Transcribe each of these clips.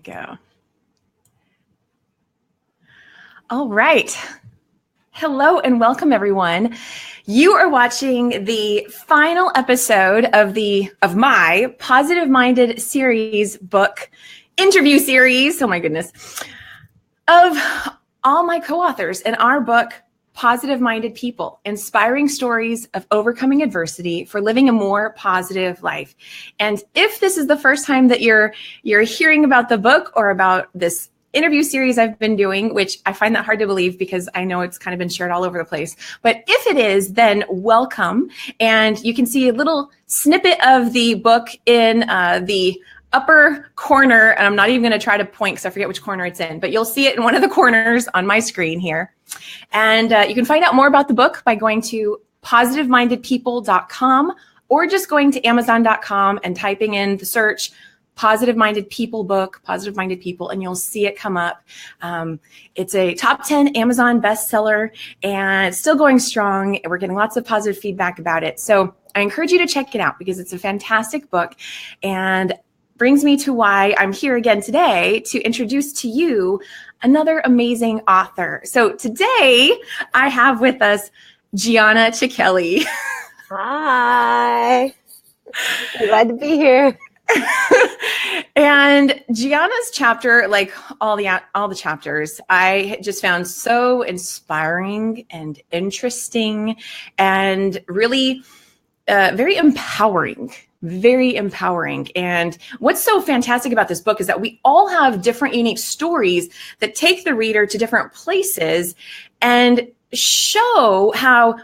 go. All right. Hello and welcome, everyone. You are watching the final episode of my Positive Minded series book interview series. Oh my goodness. Of all my co-authors in our book, Positive Minded People, Inspiring Stories of Overcoming Adversity for Living a More Positive Life. And if this is the first time that you're hearing about the book or about this interview series I've been doing, which I find that hard to believe because I know it's kind of been shared all over the place. But if it is, then welcome. And you can see a little snippet of the book in the upper corner. And I'm not even going to try to point because I forget which corner it's in, but you'll see it in one of the corners on my screen here. And you can find out more about the book by going to positivemindedpeople.com or just going to amazon.com and typing in the search Positive Minded People book, Positive Minded People, and you'll see it come up. It's a top 10 Amazon bestseller and it's still going strong. We're getting lots of positive feedback about it. So I encourage you to check it out because it's a fantastic book and brings me to why I'm here again today to introduce to you another amazing author. So today I have with us Giana Cicchelli. Hi. I'm glad to be here. And Giana's chapter, like all the chapters, I just found so inspiring and interesting and really very empowering. Very empowering. And what's so fantastic about this book is that we all have different unique stories that take the reader to different places and show how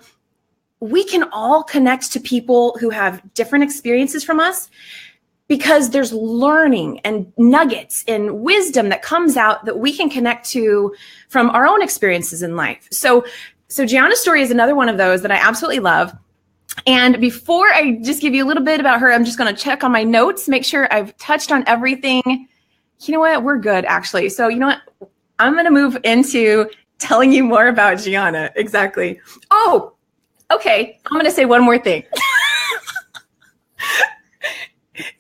we can all connect to people who have different experiences from us, because there's learning and nuggets and wisdom that comes out that we can connect to from our own experiences in life. So Giana's story is another one of those that I absolutely love. And before I just give you a little bit about her, I'm just going to check on my notes, make sure I've touched on everything. You know what? We're good, actually. So you know what? I'm going to move into telling you more about Giana. Exactly. Oh, okay. I'm going to say one more thing.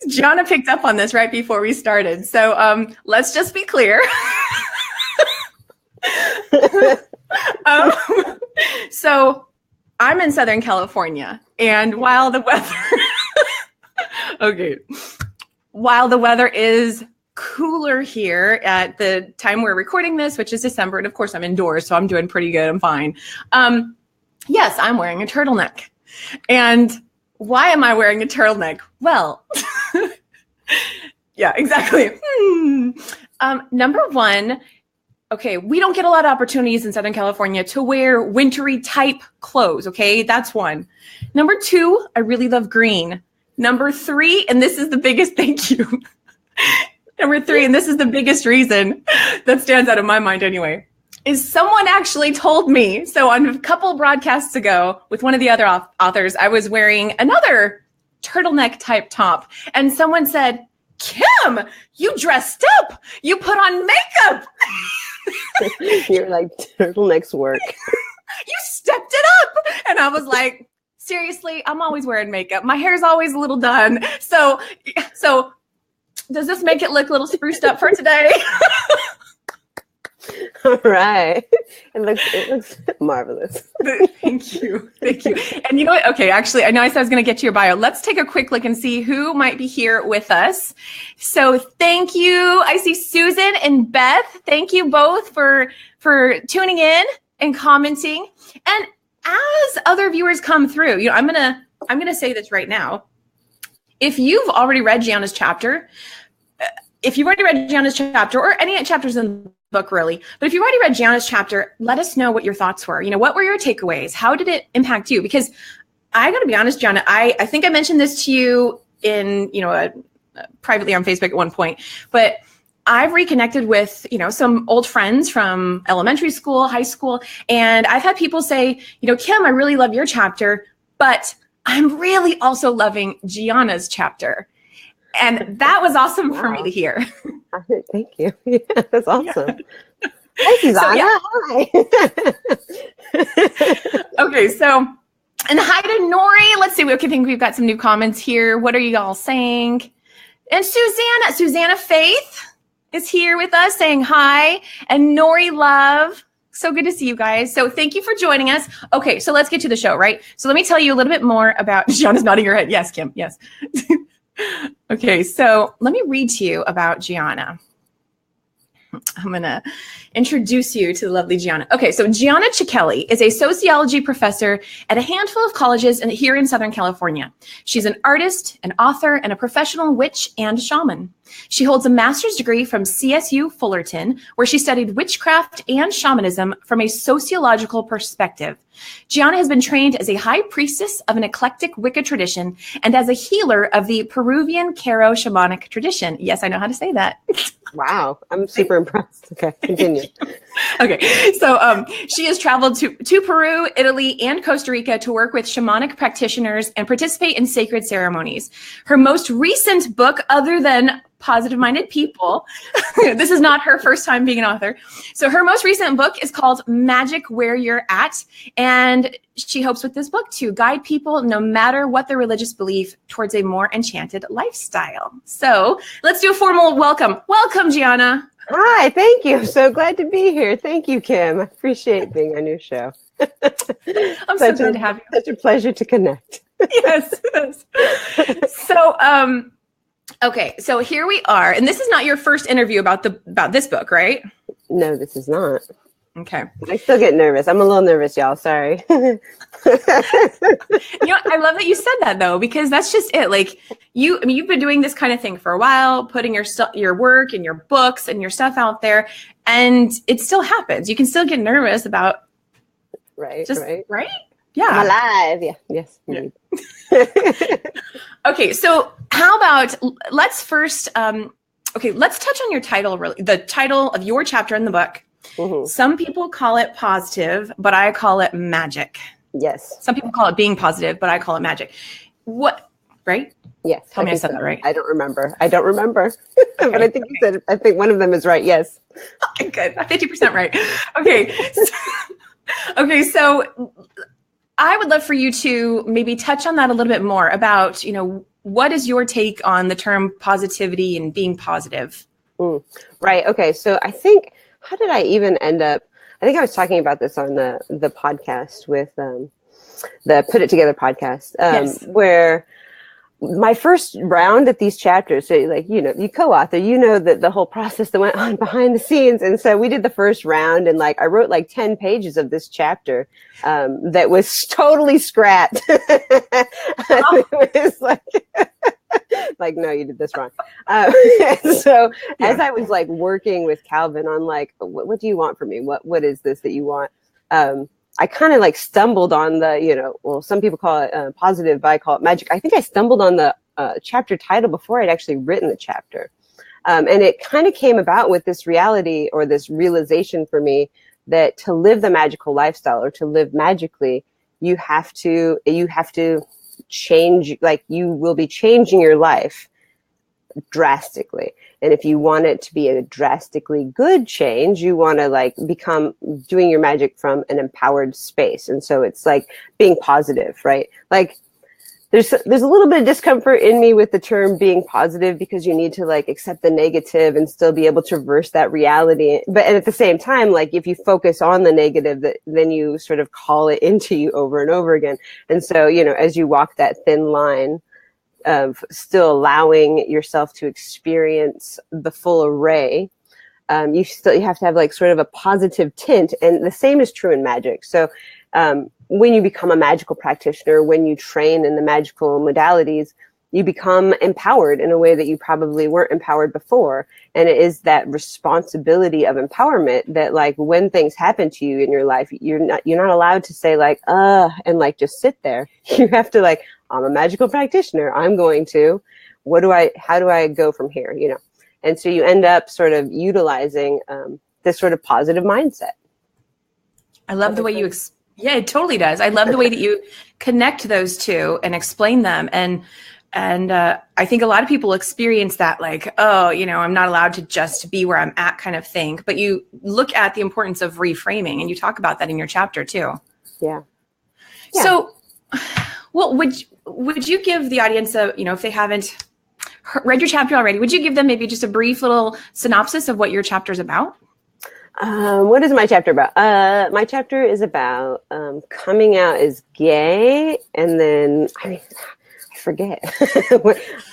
Giana picked up on this right before we started. So let's just be clear. So I'm in Southern California, and while the weather is cooler here at the time we're recording this, which is December, and of course I'm indoors, so I'm doing pretty good. I'm fine. Yes, I'm wearing a turtleneck. And why am I wearing a turtleneck? Well, yeah, exactly. Number one, okay, we don't get a lot of opportunities in Southern California to wear wintry type clothes, okay? That's one. Number two, I really love green. Number three, and this is the biggest, thank you. Number three, and this is the biggest reason that stands out in my mind anyway, is someone actually told me, so on a couple broadcasts ago with one of the other authors, I was wearing another turtleneck type top, and someone said, Kim, you dressed up. You put on makeup. You're like, turtlenecks work. You stepped it up. And I was like, seriously, I'm always wearing makeup. My hair's always a little done. So does this make it look a little spruced up for today? All right. It looks marvelous. Thank you. And you know what? Okay, actually, I know I said I was going to get to your bio. Let's take a quick look and see who might be here with us. So thank you. I see Susan and Beth. Thank you both for tuning in and commenting. And as other viewers come through, you know, I'm going to say this right now. If you've already read Giana's chapter, or any chapters in the book, really, but if you've already read Giana's chapter, let us know what your thoughts were. You know, what were your takeaways? How did it impact you? Because I got to be honest, Giana, I think I mentioned this to you in, privately on Facebook at one point, but I've reconnected with, some old friends from elementary school, high school, and I've had people say, Kim, I really love your chapter, but I'm really also loving Giana's chapter. And that was awesome for me to hear. Thank you. Yeah, that's awesome. Yeah. Hi, Giana. Hi. Okay, so, and hi to Nori. Let's see. I think we've got some new comments here. What are you all saying? And Susanna Faith is here with us saying hi, and Nori Love. So good to see you guys. So thank you for joining us. Okay, so let's get to the show, right? So let me tell you a little bit more about, Giana's nodding her head. Yes, Kim, yes. Okay, so let me read to you about Giana. I'm going to introduce you to the lovely Giana. Okay, so Giana Cicchelli is a sociology professor at a handful of colleges here in Southern California. She's an artist, an author, and a professional witch and shaman. She holds a master's degree from CSU Fullerton, where she studied witchcraft and shamanism from a sociological perspective. Giana has been trained as a high priestess of an eclectic Wicca tradition and as a healer of the Peruvian Q'ero shamanic tradition. Yes, I know how to say that. Wow, I'm super impressed. Okay, continue. Okay, so she has traveled to Peru, Italy, and Costa Rica to work with shamanic practitioners and participate in sacred ceremonies. Her most recent book, other than Positive-Minded People, this is not her first time being an author. So her most recent book is called Magick Where You're At, and she hopes with this book to guide people, no matter what their religious belief, towards a more enchanted lifestyle. So let's do a formal welcome. Welcome, Giana. Hi, thank you. I'm so glad to be here. Thank you, Kim. I appreciate being on your show. I'm so glad to have you. Such a pleasure to connect. Yes. So, okay, so here we are, and this is not your first interview about this book, right? No, this is not. Okay. I still get nervous. I'm a little nervous, y'all. Sorry. I love that you said that though, because that's just it. Like you've been doing this kind of thing for a while, putting your work and your books and your stuff out there, and it still happens. You can still get nervous about. Right. Yeah. I'm alive. Yeah. Yes. Yeah. Okay. So how about let's first, let's touch on your title, really, the title of your chapter in the book. Mm-hmm. Some people call it positive, but I call it magic. Yes. Some people call it being positive, but I call it magic. What, right? Yes. Tell me I said that right. I don't remember. Okay. But I think you said, I think one of them is right. Yes. Okay, good. 50% right. Okay. So I would love for you to maybe touch on that a little bit more about, what is your take on the term positivity and being positive? Right. Okay. So I think, how did I even end up? I think I was talking about this on the podcast with the Put It Together podcast, yes. Where my first round at these chapters, so you co-author, the whole process that went on behind the scenes. And so we did the first round and I wrote 10 pages of this chapter that was totally scrapped. Oh. It was no, you did this wrong. So as I was working with Calvin on what do you want from me? What is this that you want? I kind of stumbled on some people call it positive, but I call it magic. I think I stumbled on the chapter title before I'd actually written the chapter. And it kind of came about with this reality or this realization for me that to live the magical lifestyle or to live magically, you have to change, you will be changing your life drastically. And if you want it to be a drastically good change, you want to become doing your magic from an empowered space. And so it's being positive, right? There's a little bit of discomfort in me with the term being positive because you need to accept the negative and still be able to reverse that reality. But and at the same time, if you focus on the negative, then you sort of call it into you over and over again. And so, as you walk that thin line of still allowing yourself to experience the full array, you have to have sort of a positive tint. And the same is true in magic. So when you become a magical practitioner, when you train in the magical modalities, you become empowered in a way that you probably weren't empowered before. And it is that responsibility of empowerment that when things happen to you in your life, you're not allowed to say and just sit there. You have to I'm a magical practitioner. I'm going to, how do I go from here? And so you end up sort of utilizing this sort of positive mindset. I love the way you yeah, it totally does. I love the way that you connect those two and explain them. And I think a lot of people experience that I'm not allowed to just be where I'm at kind of thing. But you look at the importance of reframing, and you talk about that in your chapter too. Yeah. So, well, would you give the audience if they haven't read your chapter already, would you give them maybe just a brief little synopsis of what your chapter is about? What is my chapter about? My chapter is about coming out as gay, and then I forget.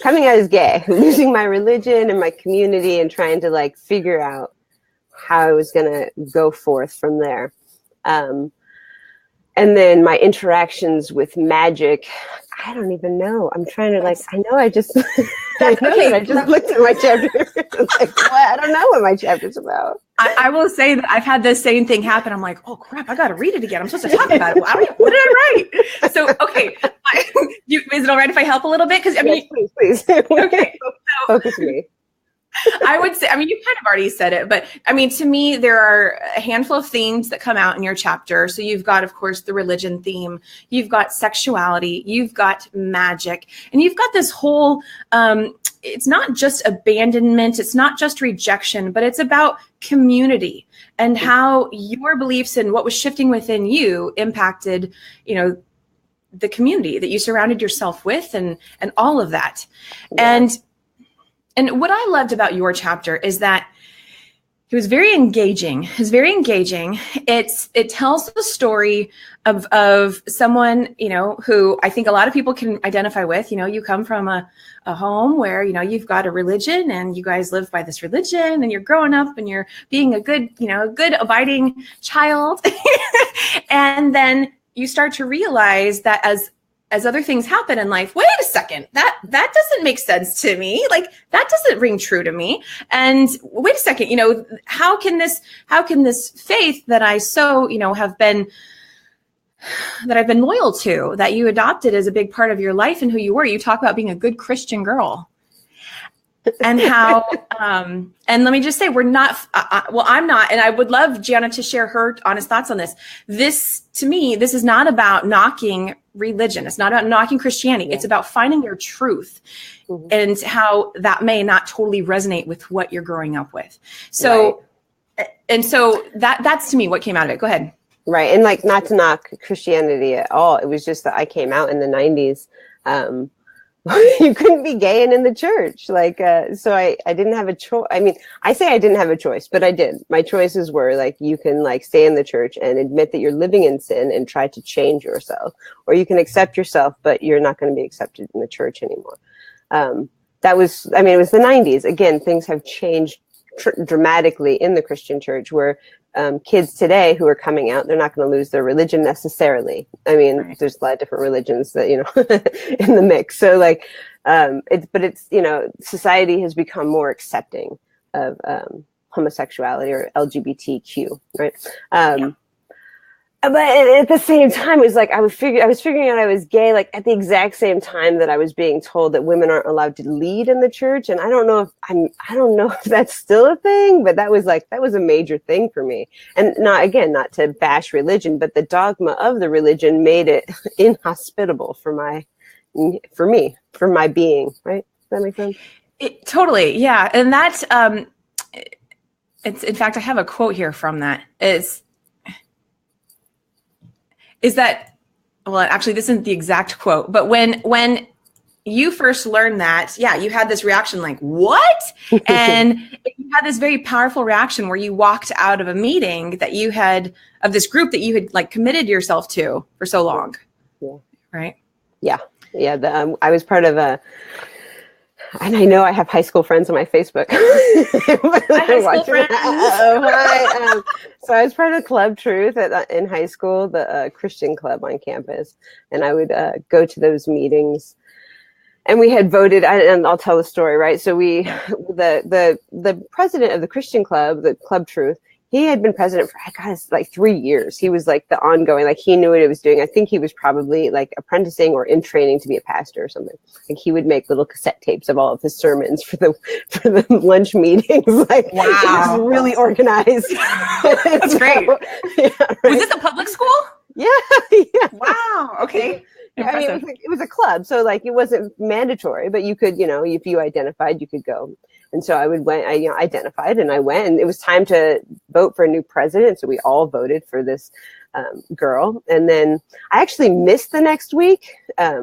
Coming out as gay, losing my religion and my community, and trying to like figure out how I was gonna go forth from there. And then my interactions with magic. I don't even know. I'm trying to like. I know I just. I just looked at my chapter. Like, what? I don't know what my chapter's about. I will say that I've had the same thing happen. I'm like, oh crap, I got to read it again. I'm supposed to talk about it. What did I write? So, okay. Is it all right if I help a little bit? Because I mean, yes, please. Okay. Focus me. I would say, I mean, you kind of already said it, but I mean, to me, there are a handful of themes that come out in your chapter. So you've got, of course, the religion theme, you've got sexuality, you've got magic, and you've got this whole, it's not just abandonment, it's not just rejection, but it's about community and how your beliefs and what was shifting within you impacted, you know, the community that you surrounded yourself with and all of that. Yeah. And what I loved about your chapter is that it was very engaging. It's very engaging. It tells the story of someone, you know, who I think a lot of people can identify with. You know, you come from a home where, you know, you've got a religion and you guys live by this religion and you're growing up and you're being a good, you know, good abiding child. And then you start to realize that as other things happen in life, wait a second, that doesn't make sense to me. Like that doesn't ring true to me. And wait a second, you know, how can this faith that I so, you know, I've been loyal to, that you adopted as a big part of your life and who you were. You talk about being a good Christian girl. And how, and let me just say, we're not, well, I'm not, and I would love Giana to share her honest thoughts on this. This, to me, this is not about knocking religion. It's not about knocking Christianity. Yeah. It's about finding your truth and how that may not totally resonate with what you're growing up with. So, right. And so that's to me what came out of it. Go ahead. Right. And like, not to knock Christianity at all. It was just that I came out in the 90s. You couldn't be gay and in the church. Like, so I didn't have a choice. I mean, I say I didn't have a choice, but I did. My choices were like, you can like stay in the church and admit that you're living in sin and try to change yourself, or you can accept yourself, but you're not going to be accepted in the church anymore. That was, I mean, it was the 90s. Again, things have changed dramatically in the Christian church, where kids today who are coming out, they're not going to lose their religion necessarily. I mean, right. There's a lot of different religions that, you know, in the mix. So like, it's, you know, society has become more accepting of homosexuality or LGBTQ, right? Yeah. But at the same time, it was like I was figuring out I was gay, like at the exact same time that I was being told that women aren't allowed to lead in the church. And I don't know if that's still a thing, but that was a major thing for me. And not to bash religion, but the dogma of the religion made it inhospitable for my being. Right? Does that make sense? Totally, yeah. And that's it's, in fact, I have a quote here from that. Is that, well, actually, this isn't the exact quote, but when you first learned that, yeah, you had this reaction like, what? And you had this very powerful reaction where you walked out of a meeting that you had, of this group that you had like committed yourself to for so long. Yeah. Right? Yeah. Yeah. I was part of and I know I have high school friends on my Facebook. High school friends. So I was part of Club Truth in high school, the Christian club on campus, and I would go to those meetings. And we had voted, and I'll tell the story, right? So the president of the Christian club, the Club Truth, he had been president for, like 3 years. He was like the ongoing, like he knew what he was doing. I think he was probably like apprenticing or in training to be a pastor or something. Like he would make little cassette tapes of all of his sermons for the lunch meetings. Like, wow, he was really organized. That's great. Yeah, right. Was this a public school? Yeah. Yeah. Wow. Okay. Impressive. I mean, it was a club, so like it wasn't mandatory, but you could, you know, if you identified, you could go. And so I identified and I went, and it was time to vote for a new president. So we all voted for this girl. And then I actually missed the next week, I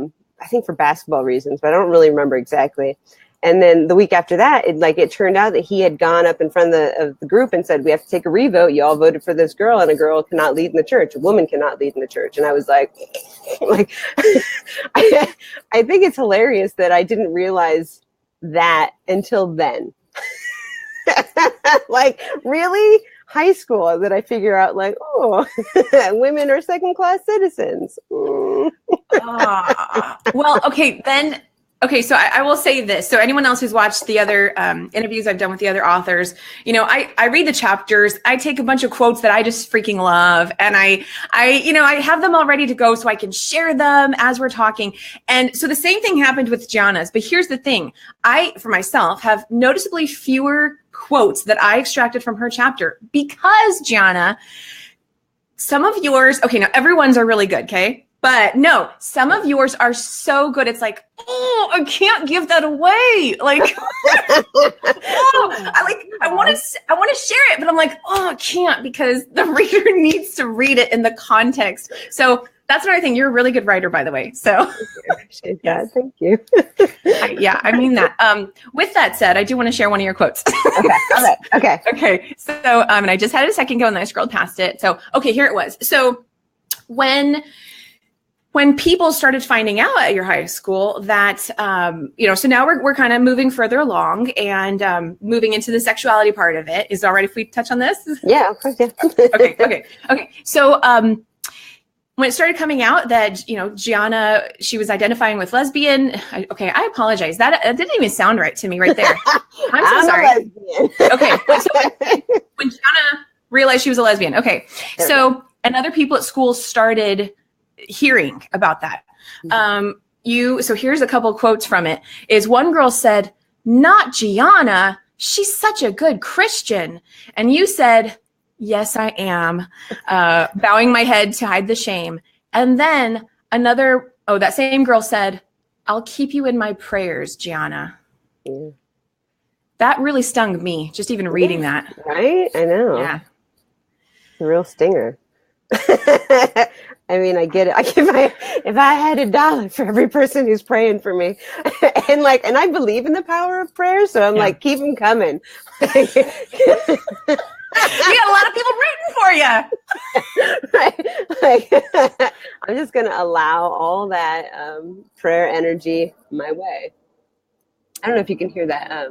think for basketball reasons, but I don't really remember exactly. And then the week after that, it turned out that he had gone up in front of the group and said, we have to take a revote. You all voted for this girl, and a girl cannot lead in the church. A woman cannot lead in the church. And I was like I think it's hilarious that I didn't realize that until then. Like, really? High school that I figure out, like, oh, women are second-class citizens. Well, okay, then. Okay, so I will say this. So anyone else who's watched the other interviews I've done with the other authors, I read the chapters. I take a bunch of quotes that I just freaking love, and I have them all ready to go so I can share them as we're talking. And so the same thing happened with Giana's. But here's the thing: I, for myself, have noticeably fewer quotes that I extracted from her chapter because Giana, some of yours. Okay, now everyone's are really good. Okay. But no, some of yours are so good. It's like, oh, I can't give that away. Like, I want to share it, but I'm like, oh, I can't because the reader needs to read it in the context. So that's another thing. You're a really good writer, by the way. So I appreciate that. Thank you. I mean that. With that said, I do want to share one of your quotes. Okay. So, and I just had it a second ago and then I scrolled past it. So, okay, here it was. So when people started finding out at your high school that, so now we're kind of moving further along and moving into the sexuality part of it. Is it all right if we touch on this? Yeah, of course. Yeah. Okay. So when it started coming out that, Giana, she was identifying with lesbian. I apologize. That didn't even sound right to me right there. I'm so sorry. Okay. So when Giana realized she was a lesbian. Okay. So, and other people at school started hearing about that. So here's a couple quotes from it. Is one girl said, "Not Giana, she's such a good Christian." And you said, "Yes, I am," bowing my head to hide the shame. And then that same girl said, "I'll keep you in my prayers, Giana." Yeah. That really stung me, just even reading that. Right? I know. Yeah. It's a real stinger. I mean, I get it. If I had $1 for every person who's praying for me, and I believe in the power of prayer, so I'm like, keep them coming. You got a lot of people rooting for you. Right? I'm just gonna allow all that prayer energy my way. I don't know if you can hear that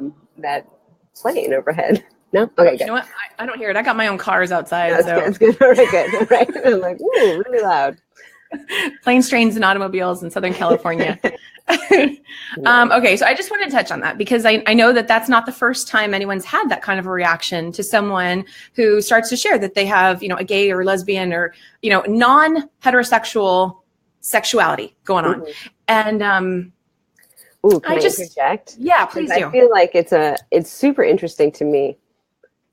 plane overhead. No? Okay, good. You know what? I don't hear it. I got my own cars outside. No, so it's good. All right, good. Right. I'm like, ooh, really loud. Planes, trains, and automobiles in Southern California. Okay, so I just wanted to touch on that because I know that that's not the first time anyone's had that kind of a reaction to someone who starts to share that they have, a gay or lesbian or, non-heterosexual sexuality going on. Mm-hmm. And can I interject? Yeah, please do. I feel like it's super interesting to me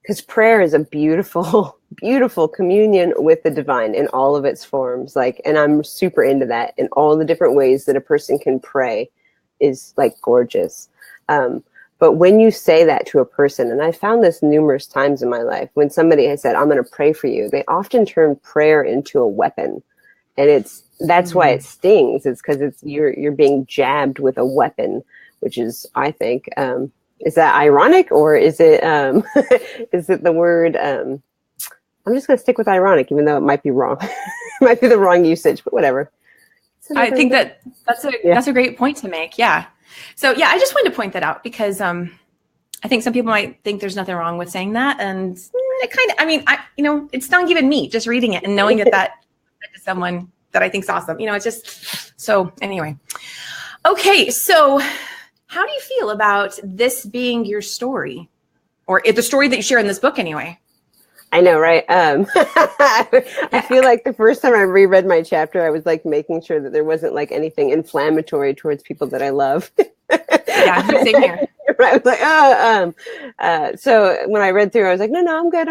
because prayer is a beautiful, beautiful communion with the divine in all of its forms. And I'm super into that, and all the different ways that a person can pray is gorgeous. But when you say that to a person, and I found this numerous times in my life, when somebody has said, "I'm going to pray for you," they often turn prayer into a weapon. And that's why it stings. It's because you're being jabbed with a weapon, which is, I think, is that ironic, or is it is it the word? I'm just going to stick with ironic, even though it might be wrong. It might be the wrong usage, but whatever. I think that's a great point to make. Yeah. So yeah, I just wanted to point that out because I think some people might think there's nothing wrong with saying that, and it kind of, it stung even me just reading it and knowing that to someone that I think is awesome. It's just, so anyway. Okay. So how do you feel about this being your story, or the story that you share in this book anyway? I know, right? I feel like the first time I reread my chapter, I was making sure that there wasn't anything inflammatory towards people that I love. Yeah, same here. Right. I was like, so when I read through, I was like, no, I'm good.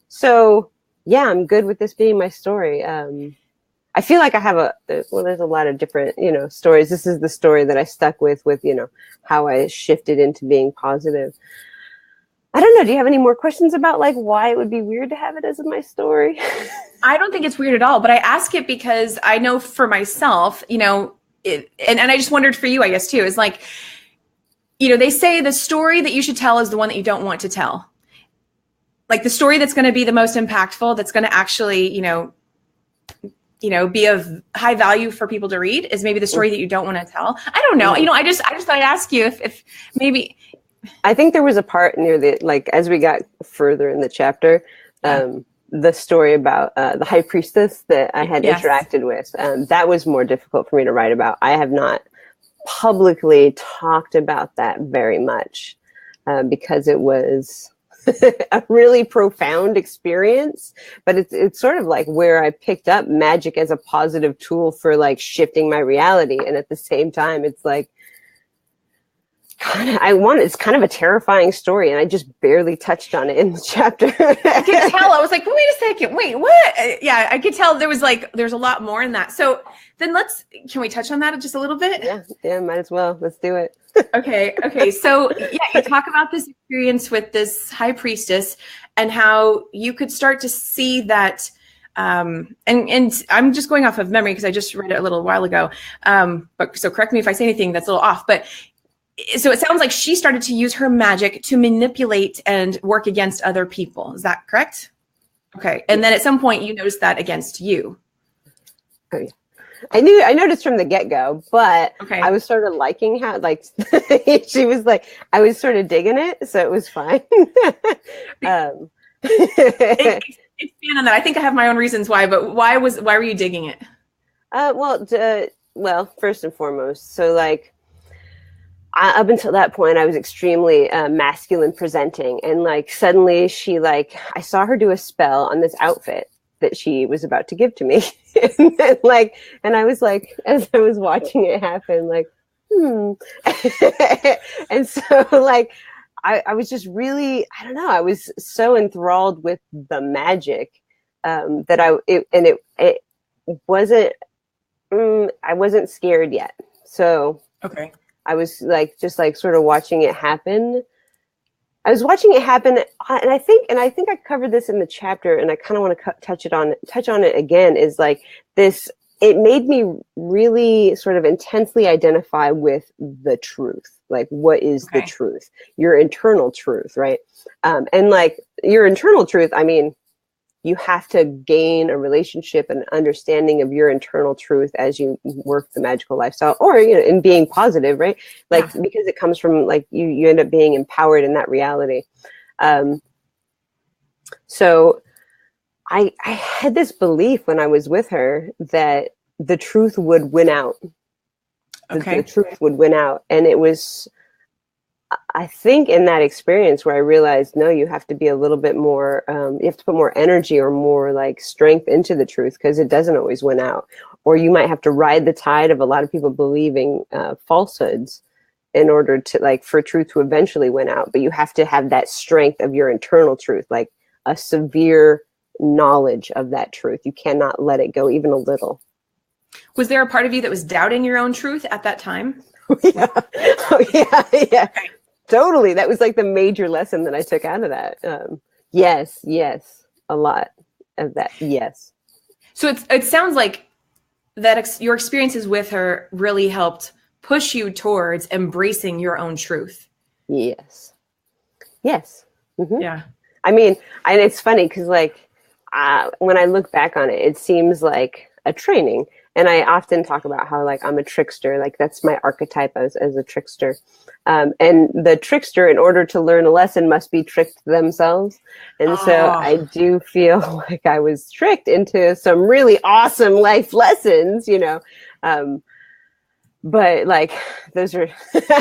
So yeah, I'm good with this being my story. I feel like I have there's a lot of different, stories. This is the story that I stuck with, how I shifted into being positive. I don't know. Do you have any more questions about why it would be weird to have it as my story? I don't think it's weird at all, but I ask it because I know for myself, and I just wondered for you, I guess too, is they say the story that you should tell is the one that you don't want to tell. Like the story that's going to be the most impactful, that's going to actually, be of high value for people to read is maybe the story that you don't want to tell. I don't know. I just thought I'd ask you if maybe. I think there was a part near as we got further in the chapter, the story about the high priestess that I had interacted with. That was more difficult for me to write about. I have not publicly talked about that very much because it was a really profound experience, but it's sort of like where I picked up magic as a positive tool for like shifting my reality. And at the same time, it's like, it's kind of a terrifying story, and I just barely touched on it in the chapter. I could tell. I was like, wait a second, wait, what? Yeah, I could tell there's a lot more in that. So then can we touch on that just a little bit? Yeah, might as well. Let's do it. Okay. So you talk about this experience with this high priestess and how you could start to see that. And I'm just going off of memory because I just read it a little while ago. But so correct me if I say anything that's a little off. But so it sounds like she started to use her magic to manipulate and work against other people. Is that correct? Okay. And then at some point you noticed that against you. Oh, yeah. I noticed from the get-go, but I was sort of liking how, like, she was like, I was sort of digging it, so it was fine. Expand on that. I think I have my own reasons why, but why were you digging it? Well, first and foremost, so like, up until that point, I was extremely masculine presenting, and like suddenly I saw her do a spell on this outfit that she was about to give to me. and I was like, as I was watching it happen, like, and so like, I was just really, I don't know, I was so enthralled with the magic that it wasn't, I wasn't scared yet. So I was like, just like sort of watching it happen. I was watching it happen, and I think I covered this in the chapter, and I kind of want to touch on it again. Is like this. It made me really sort of intensely identify with the truth. Like, what is the truth? Your internal truth, right? And like your internal truth, I mean, you have to gain a relationship and understanding of your internal truth as you work the magical lifestyle, or, in being positive, right? Like, because it comes from like, you end up being empowered in that reality. So I had this belief when I was with her that the truth would win out. The truth would win out. And it was, I think, in that experience where I realized, no, you have to be a little bit more, you have to put more energy or more like strength into the truth, because it doesn't always win out. Or you might have to ride the tide of a lot of people believing falsehoods in order to, like, for truth to eventually win out. But you have to have that strength of your internal truth, like a severe knowledge of that truth. You cannot let it go even a little. Was there a part of you that was doubting your own truth at that time? Yeah. Oh, yeah. Totally. That was like the major lesson that I took out of that. Yes. A lot of that. Yes. So it sounds like that your experiences with her really helped push you towards embracing your own truth. Yes. Mm-hmm. Yeah. I mean, and it's funny because like when I look back on it, it seems like a training. And I often talk about how, like, I'm a trickster. Like, that's my archetype as a trickster. And the trickster, in order to learn a lesson, must be tricked themselves. And so I do feel like I was tricked into some really awesome life lessons, but like, those are,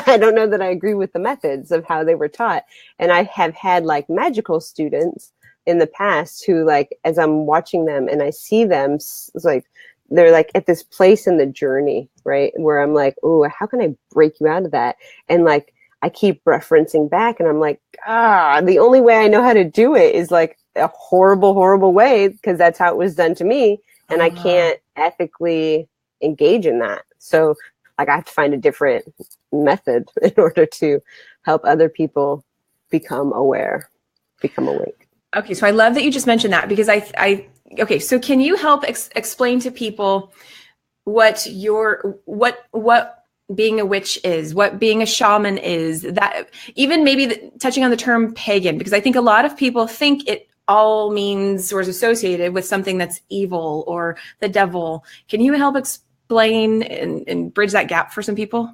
I don't know that I agree with the methods of how they were taught. And I have had like magical students in the past who, like, as I'm watching them and I see them, it's like, they're like at this place in the journey, right? Where I'm like, oh, how can I break you out of that? And like, I keep referencing back and I'm like, the only way I know how to do it is like a horrible, horrible way, because that's how it was done to me. And I can't ethically engage in that. So like, I have to find a different method in order to help other people become aware, become awake. Okay. So I love that you just mentioned that, because okay, so can you help explain to people what being a witch is, what being a shaman is, that even maybe touching on the term pagan, because I think a lot of people think it all means or is associated with something that's evil or the devil. Can you help explain and bridge that gap for some people?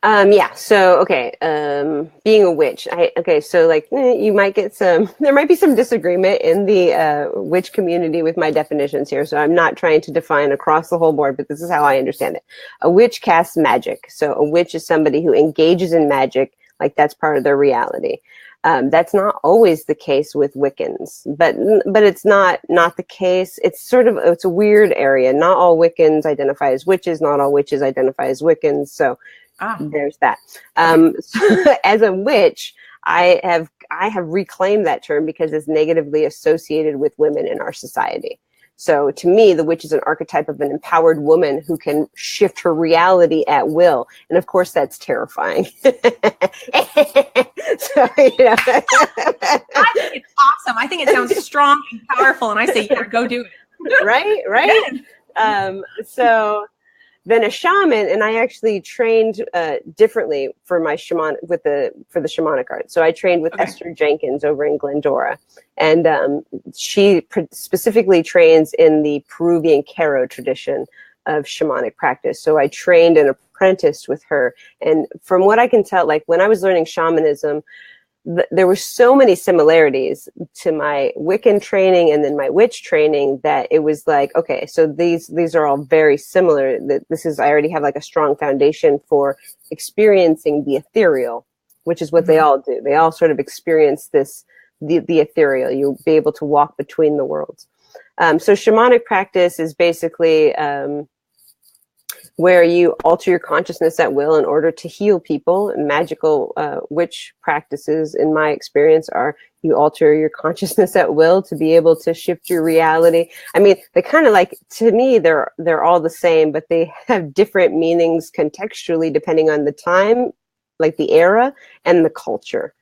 Yeah. So, okay. Being a witch. So like you might get there might be some disagreement in the witch community with my definitions here. So I'm not trying to define across the whole board, but this is how I understand it. A witch casts magic. So a witch is somebody who engages in magic, like that's part of their reality. That's not always the case with Wiccans, but it's not the case. It's a weird area. Not all Wiccans identify as witches. Not all witches identify as Wiccans. So there's that. So as a witch, I have reclaimed that term because it's negatively associated with women in our society. So to me, the witch is an archetype of an empowered woman who can shift her reality at will. And of course, that's terrifying. So, you know. I think it's awesome. I think it sounds strong and powerful. And I say, yeah, go do it. Right. So then a shaman, and I actually trained differently for my for the shamanic art. So I trained with Esther Jenkins over in Glendora, and she specifically trains in the Peruvian Q'ero tradition of shamanic practice. So I trained and apprenticed with her, and from what I can tell, like when I was learning shamanism, there were so many similarities to my Wiccan training and then my witch training that it was like, okay, so these are all very similar. I already have like a strong foundation for experiencing the ethereal, which is what they all do. They all sort of experience the ethereal. You'll be able to walk between the worlds. So shamanic practice is basically where you alter your consciousness at will in order to heal people. And magical witch practices, in my experience, are you alter your consciousness at will to be able to shift your reality. I mean, they kind of like, to me, they're all the same, but they have different meanings contextually depending on the time, like the era and the culture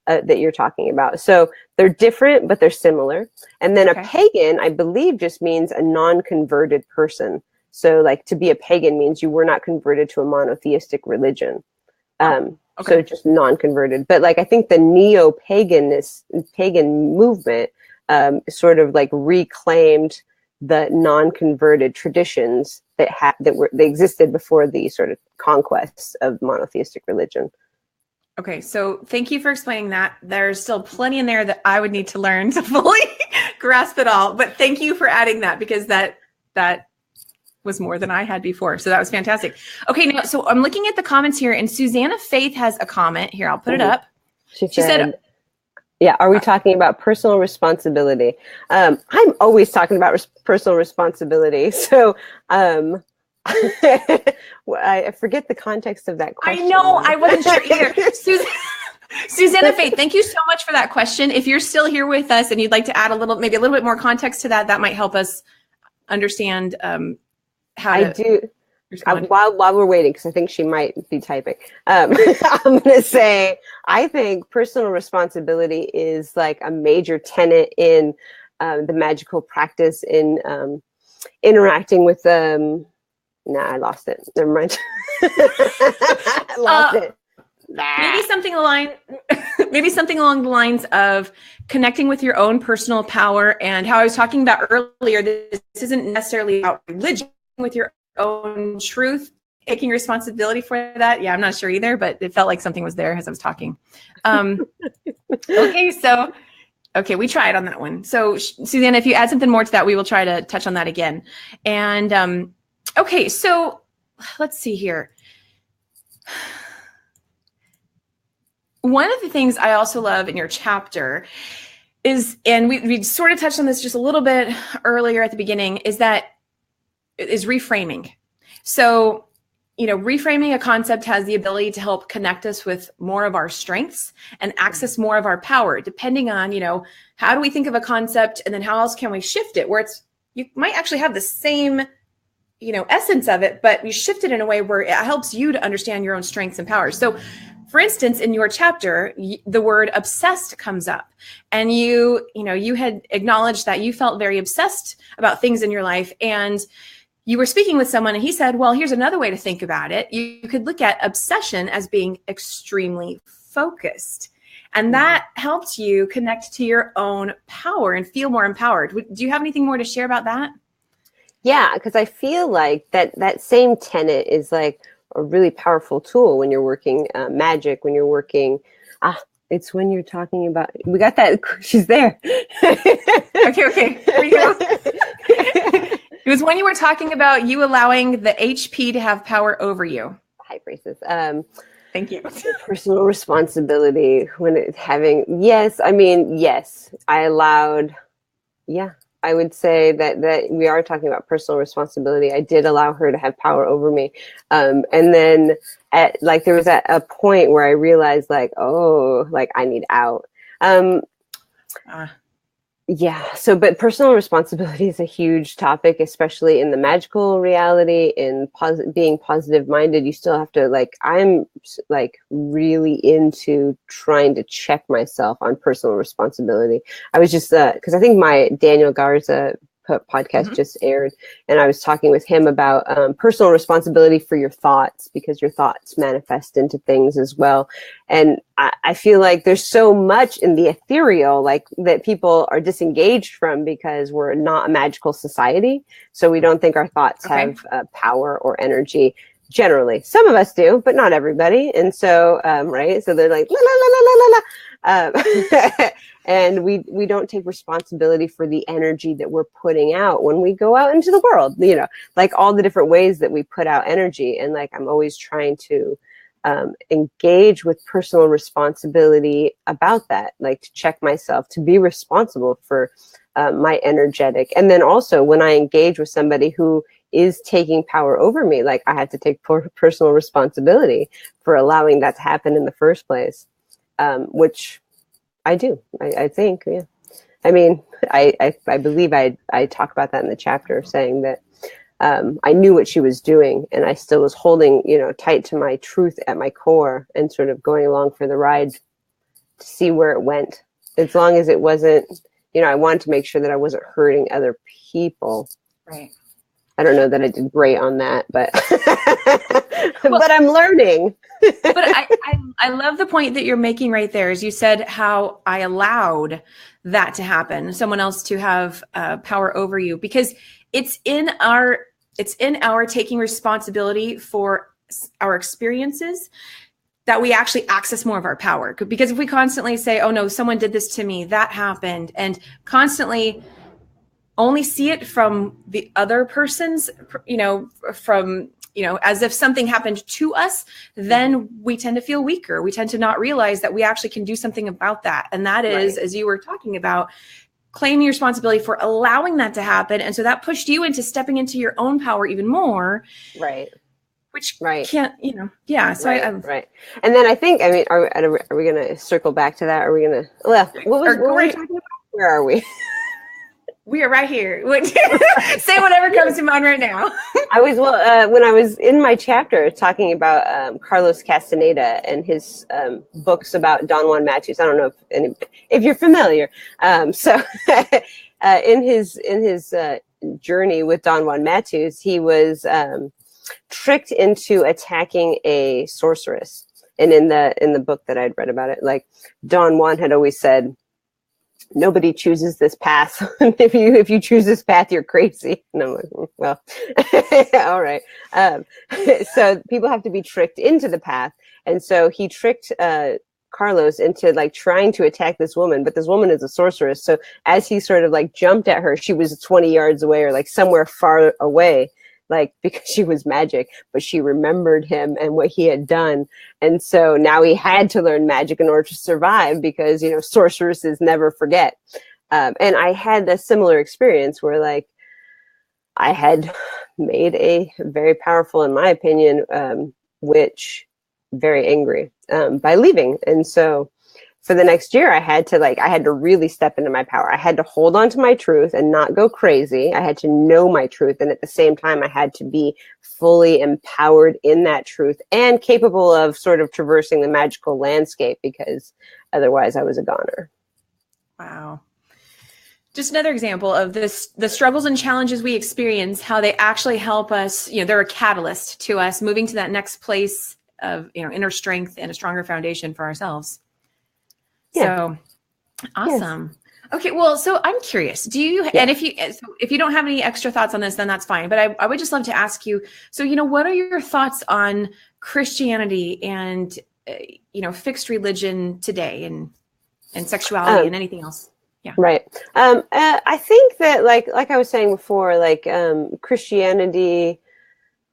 that you're talking about. So they're different, but they're similar. And then a pagan, I believe, just means a non-converted person. So like to be a pagan means you were not converted to a monotheistic religion. So just non-converted. But like I think the pagan movement sort of like reclaimed the non-converted traditions that they existed before the sort of conquests of monotheistic religion. Okay, so thank you for explaining that. There's still plenty in there that I would need to learn to fully grasp it all. But thank you for adding that, because that was more than I had before. So that was fantastic. Okay, now, so I'm looking at the comments here, and Susanna Faith has a comment here. I'll put it up. She said, yeah, are we talking about personal responsibility? I'm always talking about personal responsibility. So I forget the context of that question. I know, I wasn't sure either. Susanna Faith, thank you so much for that question. If you're still here with us and you'd like to add maybe a little bit more context to that might help us understand while we're waiting, because I think she might be typing. I'm going to say, I think personal responsibility is like a major tenet in the magical practice in interacting with I lost it. Never mind. I lost it. Maybe something along the lines of connecting with your own personal power, and how I was talking about earlier, this isn't necessarily about religion, with your own truth, taking responsibility for that. Yeah, I'm not sure either, but it felt like something was there as I was talking. Okay, we tried on that one. So Susanna, if you add something more to that, we will try to touch on that again. And okay, so let's see here. One of the things I also love in your chapter is, and we sort of touched on this just a little bit earlier at the beginning, is reframing. So, reframing a concept has the ability to help connect us with more of our strengths and access more of our power, depending on, how do we think of a concept, and then how else can we shift it, where you might actually have the same, essence of it, but you shift it in a way where it helps you to understand your own strengths and powers. So, for instance, in your chapter, the word obsessed comes up, and you had acknowledged that you felt very obsessed about things in your life. And you were speaking with someone and he said, well, here's another way to think about it. You could look at obsession as being extremely focused. And that helps you connect to your own power and feel more empowered. Do you have anything more to share about that? Yeah, because I feel like that same tenet is like a really powerful tool when you're working magic, when you're working. It's when you're talking about. We got that. She's there. Okay. Here you go. It was when you were talking about you allowing the HP to have power over you. Hi, priestess. Thank you. Personal responsibility when it having, yes, I allowed, I would say that we are talking about personal responsibility. I did allow her to have power over me. And then there was a point where I realized I need out. But personal responsibility is a huge topic, especially in the magical reality, in being positive minded. You still have to I'm really into trying to check myself on personal responsibility. I was just, cause I think my Daniel Garza podcast just aired, and I was talking with him about personal responsibility for your thoughts, because your thoughts manifest into things as well. And I feel like there's so much in the ethereal, that people are disengaged from because we're not a magical society. So we don't think our thoughts have power or energy. Generally, some of us do, but not everybody. And so, right. So they're like, la, la, la, la, la, la. And we don't take responsibility for the energy that we're putting out when we go out into the world, all the different ways that we put out energy. And I'm always trying to engage with personal responsibility about that, to check myself, to be responsible for my energetic. And then also when I engage with somebody who is taking power over me, I have to take personal responsibility for allowing that to happen in the first place, which I do. I think, yeah. I mean, I believe I talk about that in the chapter, saying that I knew what she was doing, and I still was holding, tight to my truth at my core, and sort of going along for the ride to see where it went. As long as it wasn't, I wanted to make sure that I wasn't hurting other people. Right. I don't know that I did great on that, but but I'm learning. But I love the point that you're making right there, as you said how I allowed that to happen, someone else to have power over you, because it's in our taking responsibility for our experiences that we actually access more of our power. Because if we constantly say, oh no, someone did this to me, that happened, and constantly only see it from the other person's, as if something happened to us, then we tend to feel weaker. We tend to not realize that we actually can do something about that. And that is, as you were talking about, claiming responsibility for allowing that to happen. And so that pushed you into stepping into your own power even more. Right. Which can't, So right. And then I think, are we going to circle back to that? Are we going to, what were we talking about? Where are we? We are right here. Say whatever comes to mind right now. I was, when I was in my chapter talking about Carlos Castaneda and his books about Don Juan Matus. I don't know if you're familiar. So in his journey with Don Juan Matus, he was tricked into attacking a sorceress. And in the book that I'd read about it, Don Juan had always said, nobody chooses this path. if you choose this path, you're crazy. And I'm like, well, all right. So people have to be tricked into the path. And so he tricked Carlos into trying to attack this woman, but this woman is a sorceress. So as he sort of jumped at her, she was 20 yards away or somewhere far away. Because she was magic, but she remembered him and what he had done. And so now he had to learn magic in order to survive, because, sorceresses never forget. And I had a similar experience where I had made a very powerful, in my opinion, witch very angry by leaving. And so for the next year, I had to really step into my power. I had to hold on to my truth and not go crazy. I had to know my truth. And at the same time, I had to be fully empowered in that truth and capable of sort of traversing the magical landscape, because otherwise I was a goner. Wow. just another example of this, the struggles and challenges we experience, how they actually help us, they're a catalyst to us moving to that next place of, inner strength and a stronger foundation for ourselves. Yeah. So awesome. Yes. Okay. Well, so I'm curious, and if you don't have any extra thoughts on this, then that's fine. But I would just love to ask you, so, what are your thoughts on Christianity and, fixed religion today and sexuality and anything else? Yeah. Right. I think that like I was saying before, Christianity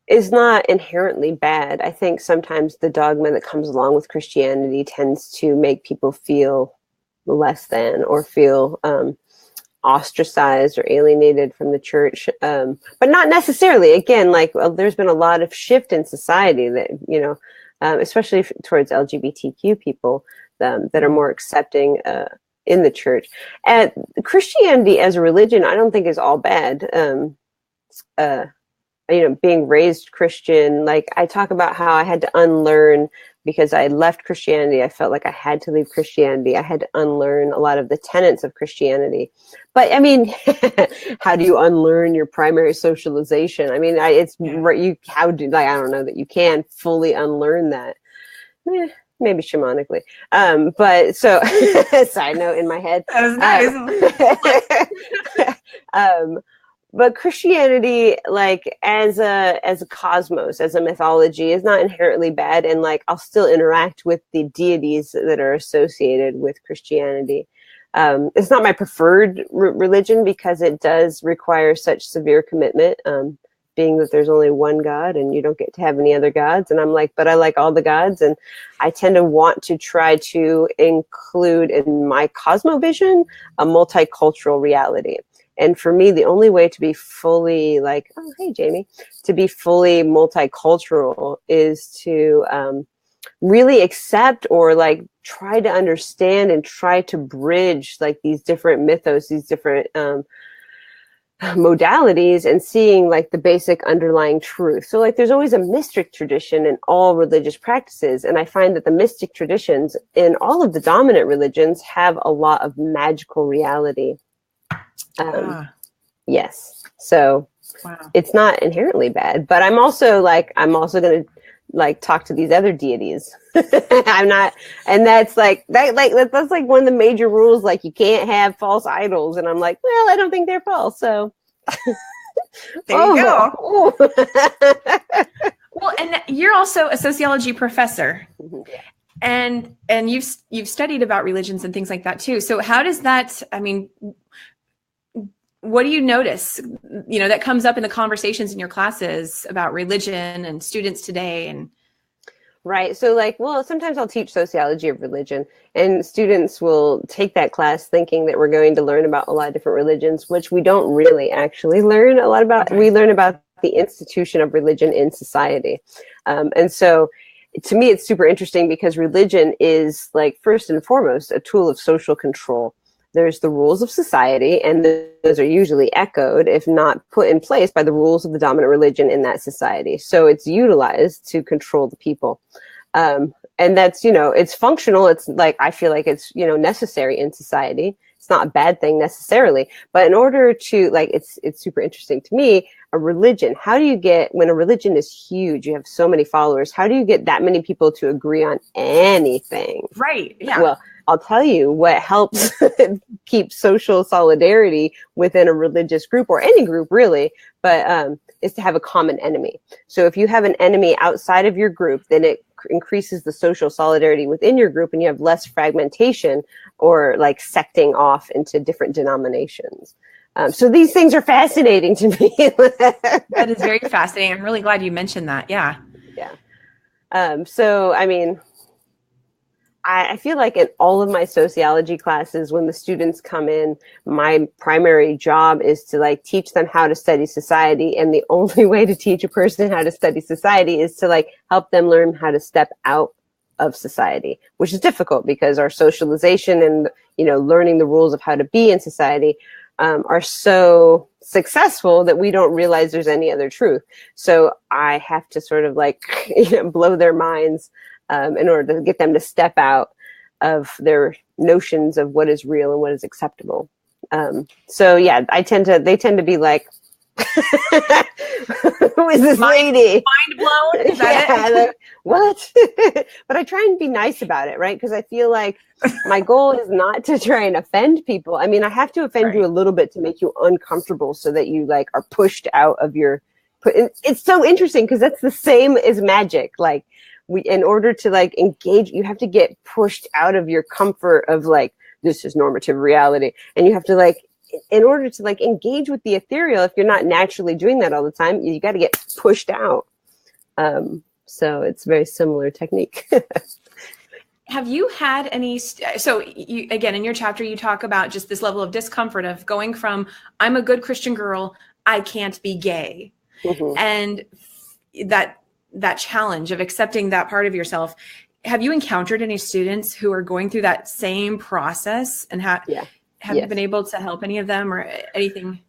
is not inherently bad. I think sometimes the dogma that comes along with Christianity tends to make people feel less than or feel ostracized or alienated from the church. But not necessarily. Again, there's been a lot of shift in society that, especially towards LGBTQ people that are more accepting in the church. And Christianity as a religion, I don't think is all bad. Being raised Christian, I talk about how I had to unlearn because I left Christianity. I felt like I had to leave Christianity. I had to unlearn a lot of the tenets of Christianity. But I mean, how do you unlearn your primary socialization? I mean, I don't know that you can fully unlearn that. Maybe shamanically. But so side note in my head. That was nice. But Christianity, as a cosmos, as a mythology, is not inherently bad, and I'll still interact with the deities that are associated with Christianity. It's not my preferred religion because it does require such severe commitment, being that there's only one God and you don't get to have any other gods. And I'm but I like all the gods, and I tend to want to try to include in my cosmovision a multicultural reality. And for me, the only way to be fully oh, hey, Jamie, to be fully multicultural is to really accept or try to understand and try to bridge these different mythos, these different modalities, and seeing the basic underlying truth. So there's always a mystic tradition in all religious practices. And I find that the mystic traditions in all of the dominant religions have a lot of magical reality. Yes. So It's not inherently bad, but I'm also going to talk to these other deities. I'm not, and that's that's one of the major rules. You can't have false idols. And I'm well, I don't think they're false. So there you go. Well, and you're also a sociology professor. Yeah. And you've studied about religions and things like that too. So how does that, what do you notice, that comes up in the conversations in your classes about religion and students today? And right. So sometimes I'll teach sociology of religion, and students will take that class thinking that we're going to learn about a lot of different religions, which we don't really actually learn a lot about. Okay. We learn about the institution of religion in society. And so to me, it's super interesting because religion is first and foremost a tool of social control. There's the rules of society, and those are usually echoed, if not put in place, by the rules of the dominant religion in that society. So it's utilized to control the people. And that's, it's functional. It's I feel like it's, necessary in society. It's not a bad thing necessarily, but in order to it's super interesting to me, a religion, how do you get, when a religion is huge, you have so many followers, how do you get that many people to agree on anything? Right. Yeah. Well, I'll tell you what helps keep social solidarity within a religious group, or any group really, but is to have a common enemy. So if you have an enemy outside of your group, then it increases the social solidarity within your group, and you have less fragmentation or secting off into different denominations. So these things are fascinating to me. That is very fascinating. I'm really glad you mentioned that. Yeah. Yeah. So, I feel like in all of my sociology classes, when the students come in, my primary job is to teach them how to study society. And the only way to teach a person how to study society is to help them learn how to step out of society, which is difficult because our socialization and, learning the rules of how to be in society are so successful that we don't realize there's any other truth. So I have to sort of blow their minds in order to get them to step out of their notions of what is real and what is acceptable. So yeah, they tend to be like, who is this lady? Mind blown? Is that it? What? But I try and be nice about it, right? Because I feel like my goal is not to try and offend people. I mean, I have to offend you a little bit to make you uncomfortable so that you like are pushed out of your. It's so interesting because that's the same as magic. Like in order to like engage, you have to get pushed out of your comfort of like, this is normative reality. And you have to like, in order to like engage with the ethereal, if you're not naturally doing that all the time, you got to get pushed out. So it's very similar technique. Have you had any, so you, again, in your chapter, you talk about just this level of discomfort of going from, I'm a good Christian girl, I can't be gay. Mm-hmm. And that challenge of accepting that part of yourself. Have you encountered any students who are going through that same process and have you been able to help any of them or anything?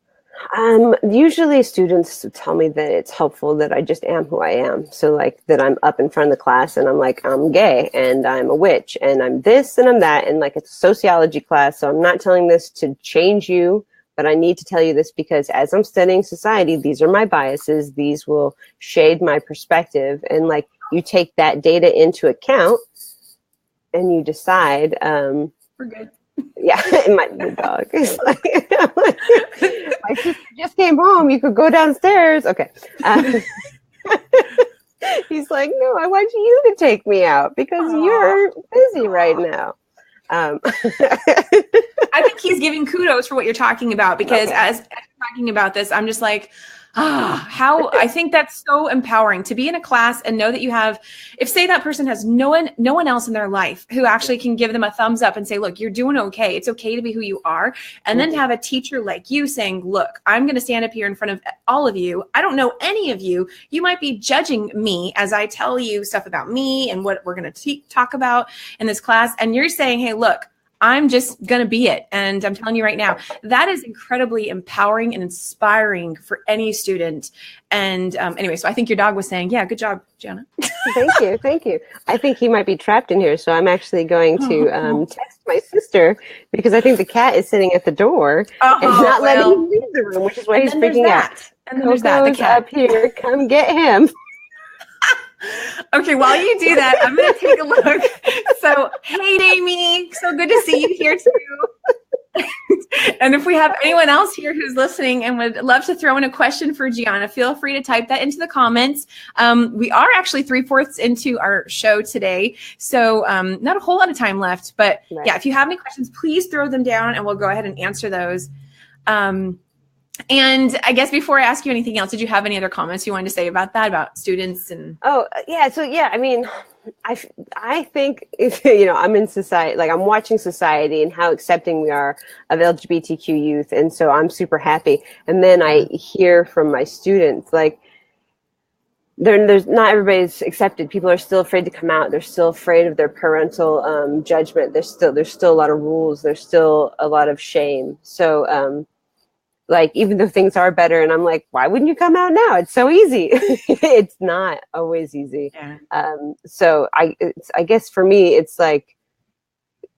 Usually students tell me that it's helpful that I just am who I am. So like that I'm up in front of the class and I'm like, I'm gay and I'm a witch and I'm this and I'm that. And like, it's a sociology class. So I'm not telling this to change you, but I need to tell you this because as I'm studying society, these are my biases. These will shade my perspective. And like, you take that data into account and you decide, we're good. Yeah, the dog is like, my sister just came home. You could go downstairs. Okay. He's like, no, I want you to take me out because you're busy right now. I think he's giving kudos for what you're talking about because as you're talking about this, I'm just like, how I think that's so empowering to be in a class and know that you have, if say that person has no one else in their life who actually can give them a thumbs up and say, look, you're doing okay. It's okay to be who you are. And then to have a teacher like you saying, look, I'm going to stand up here in front of all of you. I don't know any of you. You might be judging me as I tell you stuff about me and what we're going to talk about in this class. And you're saying, hey, look, I'm just going to be it. And I'm telling you right now, that is incredibly empowering and inspiring for any student. And anyway, so I think your dog was saying, yeah, good job, Giana. Thank you. I think he might be trapped in here. So I'm actually going to text my sister because I think the cat is sitting at the door and not letting him leave the room, which is why he's freaking out. And then there's that, the cat. Up here, come get him. Okay, while you do that, I'm going to take a look. So, hey, Amy, so good to see you here too. And if we have anyone else here who's listening and would love to throw in a question for Giana, feel free to type that into the comments. We are actually 3/4 into our show today, so not a whole lot of time left. But yeah, if you have any questions, please throw them down and we'll go ahead and answer those. And I guess before I ask you anything else, did you have any other comments you wanted to say about that, about students? And I mean, I think if, I'm in society, like I'm watching society and how accepting we are of LGBTQ youth. And so I'm super happy. And then I hear from my students, like, there's not everybody's accepted. People are still afraid to come out. They're still afraid of their parental judgment. There's still a lot of rules. There's still a lot of shame. So, like, even though things are better, and I'm like, why wouldn't you come out now? It's so easy. It's not always easy. Yeah. So I guess for me, it's like